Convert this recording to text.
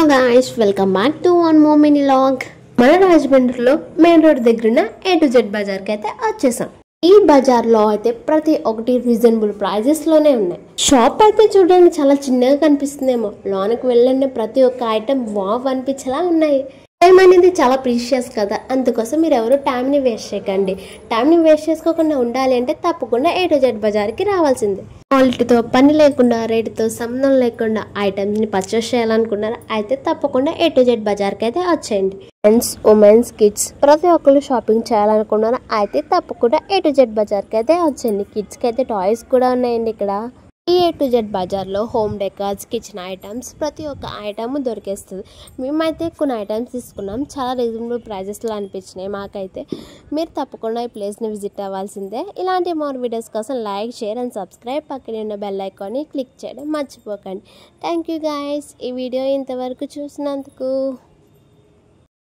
guys, welcome back to one more mini log. మన రాజమండ్రిలో main road దగ్గర ఉన్న A to Z బజార్కి అయితే వచ్చేసాం. ఈ బజార్లో అయితే ప్రతి ఒక్కటి రీజనబుల్ ప్రైజెస్ లోనే ఉన్నాయి. షాప్ అయితే చూడడానికి చాలా చిన్నగా కనిపిస్తుందేమో, లోనికి వెళ్ళిన ప్రతి ఒక్క ఐటమ్ వావ్ అనిపించేలా ఉన్నాయి. టైం అనేది చాలా ప్రీషియస్ కదా, అందుకోసం మీరు ఎవరు టైంని వేస్ట్ చేయకండి. టైంని వేస్ట్ చేసుకోకుండా ఉండాలి అంటే తప్పకుండా A to Z బజార్కి రావాల్సిందే. క్వాలిటీతో పని లేకుండా, రేటుతో సంబంధం లేకుండా ఐటమ్స్ని పర్చేస్ చేయాలనుకున్నారా అయితే తప్పకుండా A to Z బజార్కి అయితే వచ్చేయండి. మెన్స్, ఉమెన్స్, కిడ్స్ ప్రతి ఒక్కరు షాపింగ్ చేయాలనుకున్నారా అయితే తప్పకుండా A to Z బజార్కి అయితే వచ్చేయండి. కిడ్స్కి అయితే టాయ్స్ కూడా ఉన్నాయండి. ఇక్కడ ఈ A to Z బజార్లో హోమ్ డెకార్స్, కిచెన్ ఐటమ్స్ ప్రతి ఒక్క ఐటమ్ దొరికేస్తుంది. మేమైతే కొన్ని ఐటమ్స్ తీసుకున్నాం, చాలా రీజనబుల్ ప్రైజెస్లో అనిపించినాయి మాకైతే. మీరు తప్పకుండా ఈ ప్లేస్ని విజిట్ అవ్వాల్సిందే. ఇలాంటి మోర్ వీడియోస్ కోసం లైక్, షేర్ అండ్ సబ్స్క్రైబ్, పక్కనే ఉన్న బెల్ ఐకాన్ని క్లిక్ చేయడం మర్చిపోకండి. థ్యాంక్ యూ గైస్, ఈ వీడియో ఇంతవరకు చూసినందుకు.